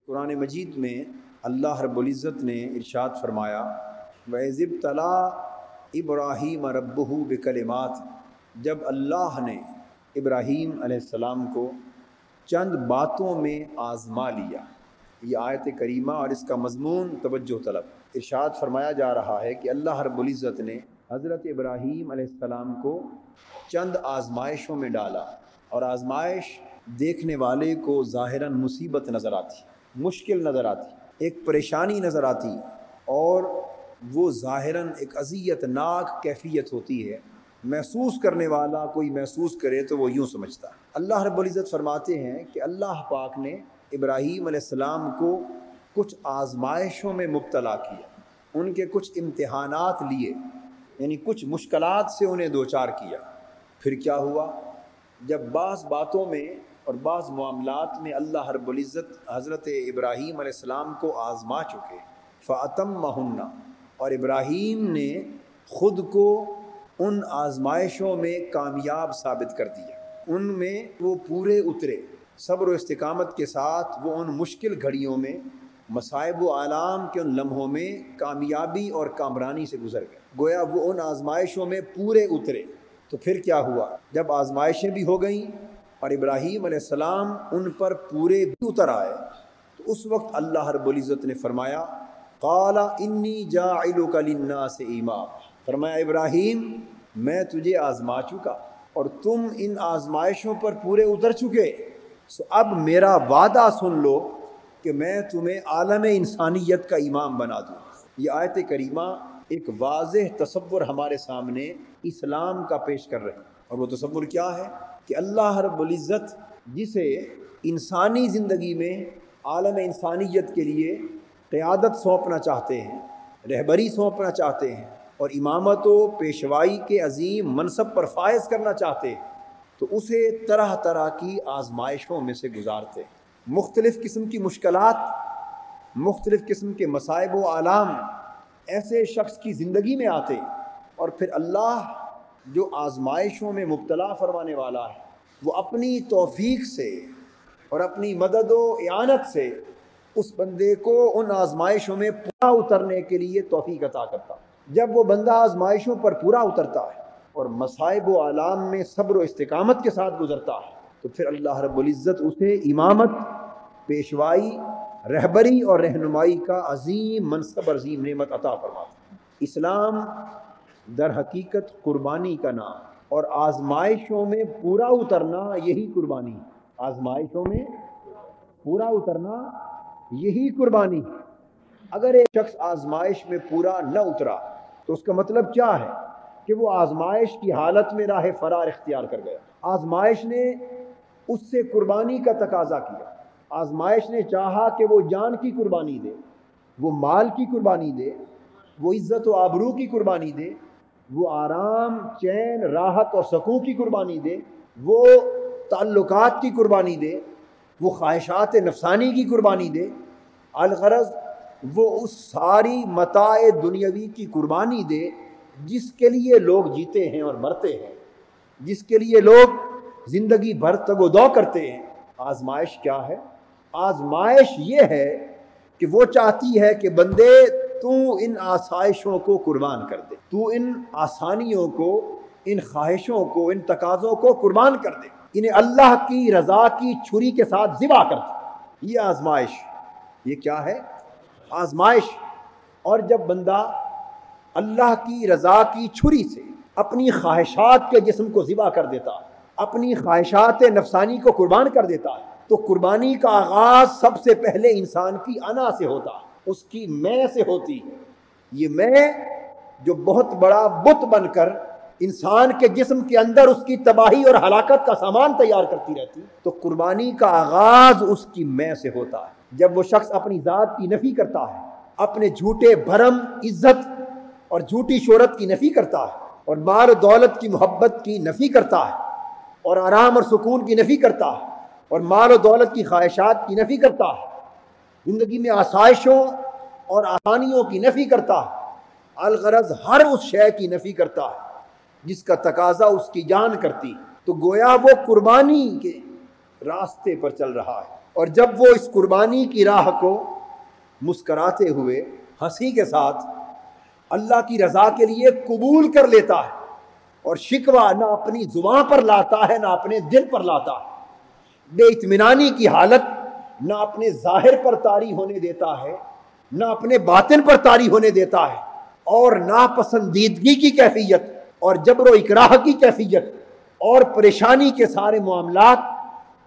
قرآن مجید میں اللہ رب العزت نے ارشاد فرمایا وَإِذِ ابْتَلَىٰ إِبْرَاهِيمَ رَبُّهُ بِكَلِمَاتٍ، جب اللہ نے ابراہیم علیہ السلام کو چند باتوں میں آزما لیا۔ یہ آیت کریمہ اور اس کا مضمون توجہ طلب۔ ارشاد فرمایا جا رہا ہے کہ اللہ رب العزت نے حضرت ابراہیم علیہ السلام کو چند آزمائشوں میں ڈالا، اور آزمائش دیکھنے والے کو ظاہراً مصیبت نظر آتی، مشکل نظر آتی، ایک پریشانی نظر آتی، اور وہ ظاہراً ایک اذیت ناک کیفیت ہوتی ہے۔ محسوس کرنے والا کوئی محسوس کرے تو وہ یوں سمجھتا ہے۔ اللہ رب العزت فرماتے ہیں کہ اللہ پاک نے ابراہیم علیہ السلام کو کچھ آزمائشوں میں مبتلا کیا، ان کے کچھ امتحانات لیے، یعنی کچھ مشکلات سے انہیں دوچار کیا۔ پھر کیا ہوا؟ جب بعض باتوں میں اور بعض معاملات میں اللہ رب العزت حضرت ابراہیم علیہ السلام کو آزما چکے، فَأَتَمَّهُنَّ، اور ابراہیم نے خود کو ان آزمائشوں میں کامیاب ثابت کر دیا، ان میں وہ پورے اترے، صبر و استقامت کے ساتھ وہ ان مشکل گھڑیوں میں، مصائب و آلام کے ان لمحوں میں کامیابی اور کامرانی سے گزر گئے، گویا وہ ان آزمائشوں میں پورے اترے۔ تو پھر کیا ہوا؟ جب آزمائشیں بھی ہو گئیں اور ابراہیم علیہ السلام ان پر پورے بھی اتر آئے، تو اس وقت اللہ رب العزت نے فرمایا قال انی جاعلک للناس اماما، فرمایا ابراہیم میں تجھے آزما چکا اور تم ان آزمائشوں پر پورے اتر چکے، سو اب میرا وعدہ سن لو کہ میں تمہیں عالم انسانیت کا امام بنا دوں۔ یہ آیت کریمہ ایک واضح تصور ہمارے سامنے اسلام کا پیش کر رہے ہیں، اور وہ تصور کیا ہے کہ اللہ رب العزت جسے انسانی زندگی میں عالم انسانیت کے لیے قیادت سونپنا چاہتے ہیں، رہبری سونپنا چاہتے ہیں، اور امامت و پیشوائی کے عظیم منصب پر فائز کرنا چاہتے ہیں، تو اسے طرح طرح کی آزمائشوں میں سے گزارتے ہیں۔ مختلف قسم کی مشکلات، مختلف قسم کے مصائب و آلام ایسے شخص کی زندگی میں آتے، اور پھر اللہ جو آزمائشوں میں مبتلا فرمانے والا ہے، وہ اپنی توفیق سے اور اپنی مدد و اعانت سے اس بندے کو ان آزمائشوں میں پورا اترنے کے لیے توفیق عطا کرتا ہے۔ جب وہ بندہ آزمائشوں پر پورا اترتا ہے اور مصائب و آلام میں صبر و استقامت کے ساتھ گزرتا ہے، تو پھر اللہ رب العزت اسے امامت، پیشوائی، رہبری اور رہنمائی کا عظیم منصب، عظیم نعمت عطا فرماتا ہے۔ اسلام در حقیقت قربانی کا نام، اور آزمائشوں میں پورا اترنا یہی قربانی، آزمائشوں میں پورا اترنا یہی قربانی۔ اگر ایک شخص آزمائش میں پورا نہ اترا تو اس کا مطلب کیا ہے کہ وہ آزمائش کی حالت میں راہ فرار اختیار کر گیا۔ آزمائش نے اس سے قربانی کا تقاضا کیا، آزمائش نے چاہا کہ وہ جان کی قربانی دے، وہ مال کی قربانی دے، وہ عزت و آبرو کی قربانی دے، وہ آرام، چین، راحت اور سکون کی قربانی دے، وہ تعلقات کی قربانی دے، وہ خواہشات نفسانی کی قربانی دے، الغرض وہ اس ساری متاع دنیاوی کی قربانی دے جس کے لیے لوگ جیتے ہیں اور مرتے ہیں، جس کے لیے لوگ زندگی بھر تگ و دو کرتے ہیں۔ آزمائش کیا ہے؟ آزمائش یہ ہے کہ وہ چاہتی ہے کہ بندے تو ان آسائشوں کو قربان کر دے، تو ان آسانیوں کو، ان خواہشوں کو، ان تقاضوں کو قربان کر دے، انہیں اللہ کی رضا کی چھری کے ساتھ ذبح کر دے۔ یہ آزمائش، یہ کیا ہے؟ آزمائش۔ اور جب بندہ اللہ کی رضا کی چھری سے اپنی خواہشات کے جسم کو ذبح کر دیتا ہے، اپنی خواہشات نفسانی کو قربان کر دیتا ہے، تو قربانی کا آغاز سب سے پہلے انسان کی انا سے ہوتا ہے، اس کی میں سے ہوتی ہے۔ یہ میں جو بہت بڑا بت بن کر انسان کے جسم کے اندر اس کی تباہی اور ہلاکت کا سامان تیار کرتی رہتی، تو قربانی کا آغاز اس کی میں سے ہوتا ہے۔ جب وہ شخص اپنی ذات کی نفی کرتا ہے، اپنے جھوٹے بھرم، عزت اور جھوٹی شہرت کی نفی کرتا ہے، اور مال و دولت کی محبت کی نفی کرتا ہے، اور آرام اور سکون کی نفی کرتا ہے، اور مال و دولت کی خواہشات کی نفی کرتا ہے، زندگی میں آسائشوں اور آسانیوں کی نفی کرتا ہے، الغرض ہر اس شے کی نفی کرتا ہے جس کا تقاضا اس کی جان کرتی، تو گویا وہ قربانی کے راستے پر چل رہا ہے۔ اور جب وہ اس قربانی کی راہ کو مسکراتے ہوئے ہنسی کے ساتھ اللہ کی رضا کے لیے قبول کر لیتا ہے اور شکوہ نہ اپنی زبان پر لاتا ہے نہ اپنے دل پر لاتا ہے، بے اطمینانی کی حالت نہ اپنے ظاہر پر طاری ہونے دیتا ہے نہ اپنے باطن پر طاری ہونے دیتا ہے، اور ناپسندیدگی کی کیفیت اور جبر و اکراہ کی کیفیت اور پریشانی کے سارے معاملات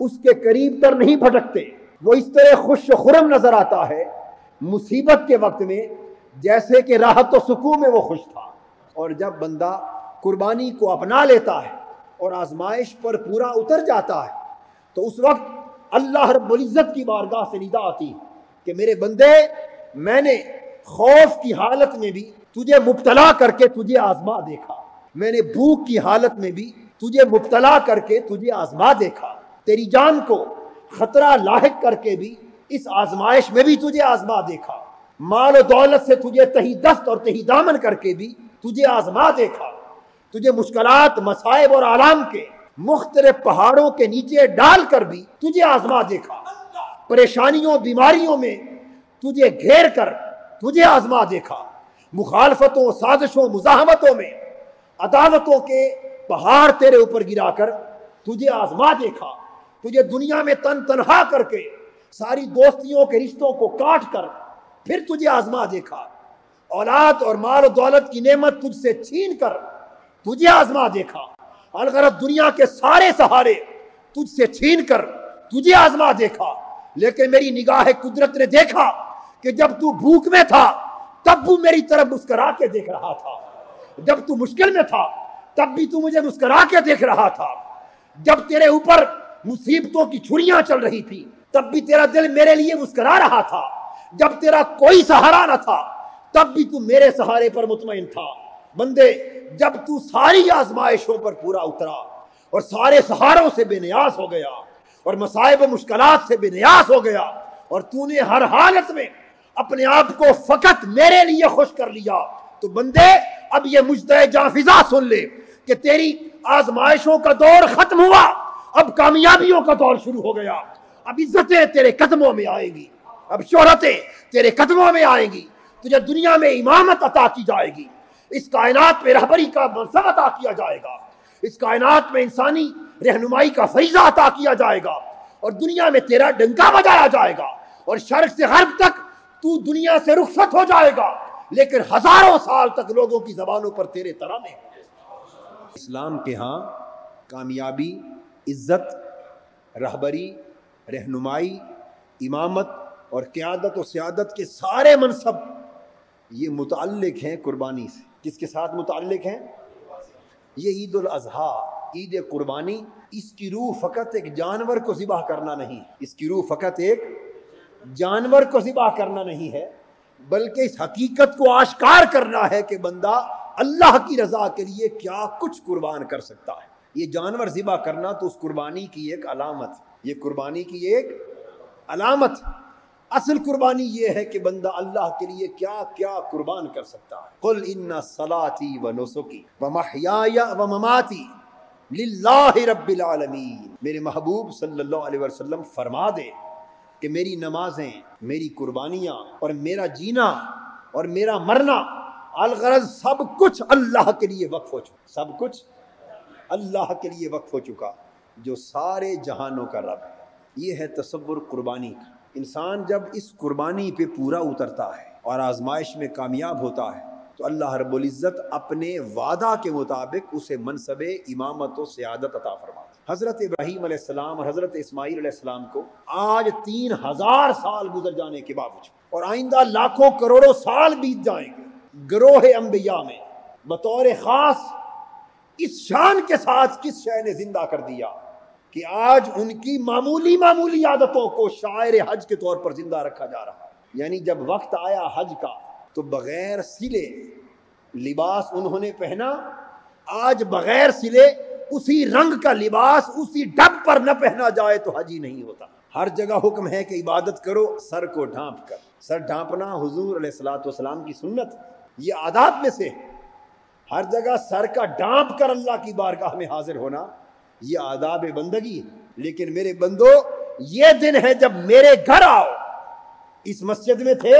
اس کے قریب تر نہیں پھٹکتے۔ وہ اس طرح خوش و خرم نظر آتا ہے مصیبت کے وقت میں جیسے کہ راحت و سکون میں وہ خوش تھا۔ اور جب بندہ قربانی کو اپنا لیتا ہے اور آزمائش پر پورا اتر جاتا ہے تو اس وقت اللہ رب العزت کی بارگاہ سے ندا آتی ہے کہ میرے بندے، میں نے خوف کی حالت میں بھی تجھے مبتلا کر کے تجھے آزما دیکھا، میں نے بھوک کی حالت میں بھی تجھے مبتلا کر کے تجھے آزما دیکھا، تیری جان کو خطرہ لاحق کر کے بھی اس آزمائش میں بھی تجھے آزما دیکھا، مال و دولت سے تجھے تہی دست اور تہی دامن کر کے بھی تجھے آزما دیکھا، تجھے مشکلات، مصائب اور آلام کے مختلف پہاڑوں کے نیچے ڈال کر بھی تجھے آزما دیکھا، پریشانیوں بیماریوں میں تجھے گھیر کر تجھے آزما دیکھا، مخالفتوں، سازشوں، مزاحمتوں میں عداوتوں کے پہاڑ تیرے اوپر گرا کر تجھے آزما دیکھا، تجھے دنیا میں تنہا کر کے ساری دوستیوں کے رشتوں کو کاٹ کر پھر تجھے آزما دیکھا، اولاد اور مال و دولت کی نعمت تجھ سے چھین کر تجھے آزما دیکھا، الغرض دنیا کے سارے سہارے تجھ سے چھین کر تجھے آزما دیکھا، لیکن میری نگاہ قدرت نے دیکھا کہ جب تو بھوک میں تھا تب وہ میری طرف مسکرا کے دیکھ رہا تھا، جب تو مشکل میں تھا تب بھی تو مجھے مسکرا کے دیکھ رہا تھا، جب تیرے اوپر مصیبتوں کی چھریاں چل رہی تھی تب بھی تیرا دل میرے لیے مسکرا رہا تھا، جب تیرا کوئی سہارا نہ تھا تب بھی تو میرے سہارے پر مطمئن تھا۔ بندے، جب تو ساری آزمائشوں پر پورا اترا اور سارے سہاروں سے بے نیاز ہو گیا اور مصائب و مشکلات سے بے نیاز ہو گیا اور تو نے ہر حالت میں اپنے آپ کو فقط میرے لیے خوش کر لیا، تو بندے اب یہ مجدہ جاں فضا سن لے کہ تیری آزمائشوں کا دور ختم ہوا، اب کامیابیوں کا دور شروع ہو گیا، اب عزتیں تیرے قدموں میں آئیں گی، اب شہرتیں تیرے قدموں میں آئیں گی، تجھے دنیا میں امامت عطا کی جائے گی، اس کائنات میں رہبری کا منصب عطا کیا جائے گا، اس کائنات میں انسانی رہنمائی کا فریضہ عطا کیا جائے گا، اور دنیا میں تیرا ڈنکا بجایا جائے گا، اور شرق سے غرب تک تو دنیا سے رخصت ہو جائے گا، لیکن ہزاروں سال تک لوگوں کی زبانوں پر تیرے ترانے ہیں۔ اسلام کے ہاں کامیابی، عزت، رہبری، رہنمائی، امامت اور قیادت و سیادت کے سارے منصب یہ متعلق ہیں قربانی سے۔ کس کے ساتھ متعلق ہیں؟ یہ عید الاضحیٰ، عید قربانی، اس کی روح فقط ایک جانور کو ذبح کرنا نہیں، اس کی روح فقط ایک جانور کو ذبح کرنا نہیں ہے، بلکہ اس حقیقت کو آشکار کرنا ہے کہ بندہ اللہ کی رضا کے لیے کیا کچھ قربان کر سکتا ہے۔ یہ جانور ذبح کرنا تو اس قربانی کی ایک علامت، یہ قربانی کی ایک علامت، اصل قربانی یہ ہے کہ بندہ اللہ کے لیے کیا کیا قربان کر سکتا ہے۔ قل ان صلاتی و نسکی و محیای و مماتی للہ رب العالمین، میرے محبوب صلی اللہ علیہ وسلم فرما دے کہ میری نمازیں، میری قربانیاں اور میرا جینا اور میرا مرنا، الغرض سب کچھ اللہ کے لیے وقف ہو چکا، سب کچھ اللہ کے لیے وقف ہو چکا جو سارے جہانوں کا رب ہے۔ یہ ہے تصور قربانی کا۔ انسان جب اس قربانی پہ پورا اترتا ہے اور آزمائش میں کامیاب ہوتا ہے تو اللہ رب العزت اپنے وعدہ کے مطابق اسے منصب امامت و سیادت عطا فرماتا ہے۔ حضرت ابراہیم علیہ السلام اور حضرت اسماعیل علیہ السلام کو آج 3000 سال گزر جانے کے باوجود اور آئندہ لاکھوں کروڑوں سال بیت جائیں گے، گروہ انبیاء میں بطور خاص اس شان کے ساتھ کس شے نے زندہ کر دیا کہ آج ان کی معمولی عادتوں کو شاعر حج کے طور پر زندہ رکھا جا رہا ہے۔ یعنی جب وقت آیا حج کا تو بغیر سلے لباس انہوں نے پہنا، آج بغیر سلے اسی رنگ کا لباس اسی ڈب پر نہ پہنا جائے تو حج ہی نہیں ہوتا۔ ہر جگہ حکم ہے کہ عبادت کرو سر کو ڈھانپ کر، سر ڈھانپنا حضور علیہ الصلوۃ کی سنت، یہ عادات میں سے ہے۔ ہر جگہ سر کا ڈھانپ کر اللہ کی بارگاہ میں حاضر ہونا یہ آداب بندگی ہے۔ لیکن میرے بندو، یہ دن ہے جب میرے گھر آؤ. اس مسجد میں تھے,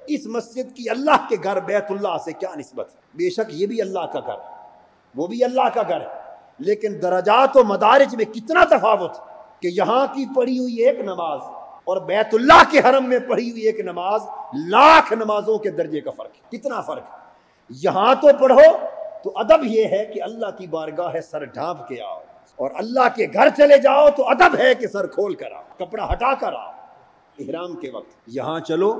اس مسجد کی اللہ کے گھر بیت اللہ سے کیا نسبت ہے؟ بے شک یہ بھی اللہ کا گھر, وہ بھی اللہ کا گھر ہے, لیکن درجات و مدارج میں کتنا تفاوت کہ یہاں کی پڑھی ہوئی ایک نماز اور بیت اللہ کے حرم میں پڑھی ہوئی ایک نماز لاکھ نمازوں کے درجے کا فرق ہے. کتنا فرق ہے. یہاں تو پڑھو تو ادب یہ ہے کہ اللہ کی بارگاہ ہے سر ڈھانپ کے آؤ, اور اللہ کے گھر چلے جاؤ تو ادب ہے کہ سر کھول کر آؤ, کپڑا ہٹا کر آؤ احرام کے وقت. یہاں چلو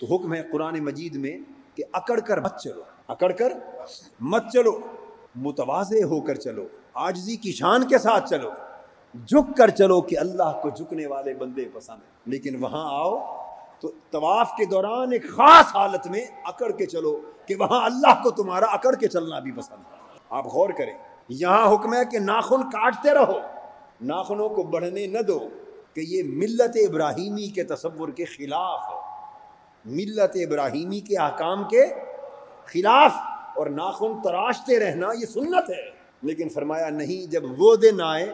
تو حکم ہے قرآن مجید میں کہ اکڑ کر مت چلو, اکڑ کر مت چلو, متواضع ہو کر چلو, عاجزی کی شان کے ساتھ چلو, جھک کر چلو کہ اللہ کو جھکنے والے بندے پسند ہیں. لیکن وہاں آؤ تو طواف کے دوران ایک خاص حالت میں اکڑ کے چلو کہ وہاں اللہ کو تمہارا اکڑ کے چلنا بھی پسند ہے. آپ غور کریں, یہاں حکم ہے کہ ناخن کاٹتے رہو, ناخنوں کو بڑھنے نہ دو, کہ یہ ملت ابراہیمی کے تصور کے خلاف ہے, ملت ابراہیمی کے احکام کے خلاف, اور ناخن تراشتے رہنا یہ سنت ہے. لیکن فرمایا نہیں, جب وہ دن آئے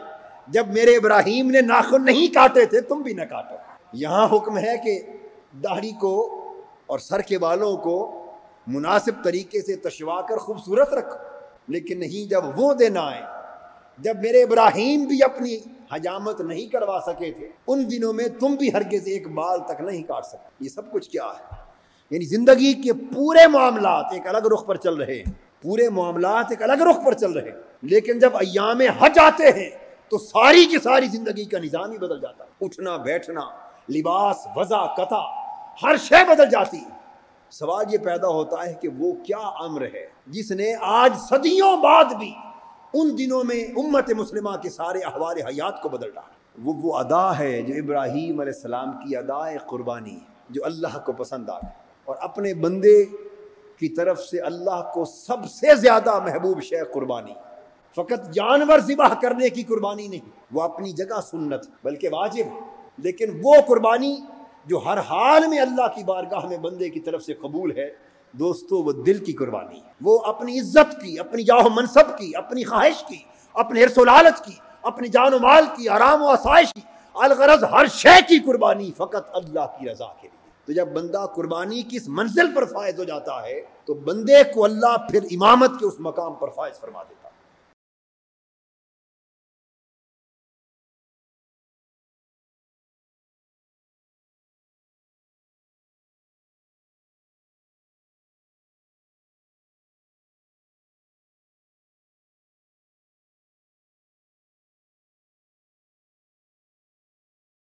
جب میرے ابراہیم نے ناخن نہیں کاٹے تھے تم بھی نہ کاٹو. یہاں حکم ہے کہ داڑھی کو اور سر کے بالوں کو مناسب طریقے سے تشوا کر خوبصورت رکھو, لیکن نہیں جب وہ دن آئے جب میرے ابراہیم بھی اپنی حجامت نہیں کروا سکے تھے, ان دنوں میں تم بھی ہرگز ایک بال تک نہیں کاٹ سکتے. یہ سب کچھ کیا ہے؟ یعنی زندگی کے پورے معاملات ایک الگ رخ پر چل رہے ہیں, پورے معاملات ایک الگ رخ پر چل رہے ہیں, لیکن جب ایام حج آتے ہیں تو ساری کی ساری زندگی کا نظام ہی بدل جاتا ہے. اٹھنا بیٹھنا, لباس, وضع, قطع, ہر شے بدل جاتی ہے. سوال یہ پیدا ہوتا ہے کہ وہ کیا امر ہے جس نے آج صدیوں بعد بھی ان دنوں میں امت مسلمہ کے سارے احوال حیات کو بدل ڈالا. وہ ادا ہے جو ابراہیم علیہ السلام کی ادائے قربانی ہے, جو اللہ کو پسند آ گئی, اور اپنے بندے کی طرف سے اللہ کو سب سے زیادہ محبوب شے قربانی. فقط جانور ذبح کرنے کی قربانی نہیں, وہ اپنی جگہ سنت بلکہ واجب, لیکن وہ قربانی جو ہر حال میں اللہ کی بارگاہ میں بندے کی طرف سے قبول ہے, دوستو وہ دل کی قربانی ہے. وہ اپنی عزت کی, اپنی جاہ و منصب کی, اپنی خواہش کی, اپنے حرص و لالچ کی, اپنی جان و مال کی, آرام و آسائش کی, الغرض ہر شے کی قربانی فقط اللہ کی رضا کے لیے. تو جب بندہ قربانی کی اس منزل پر فائز ہو جاتا ہے تو بندے کو اللہ پھر امامت کے اس مقام پر فائز فرما دیتا ہے.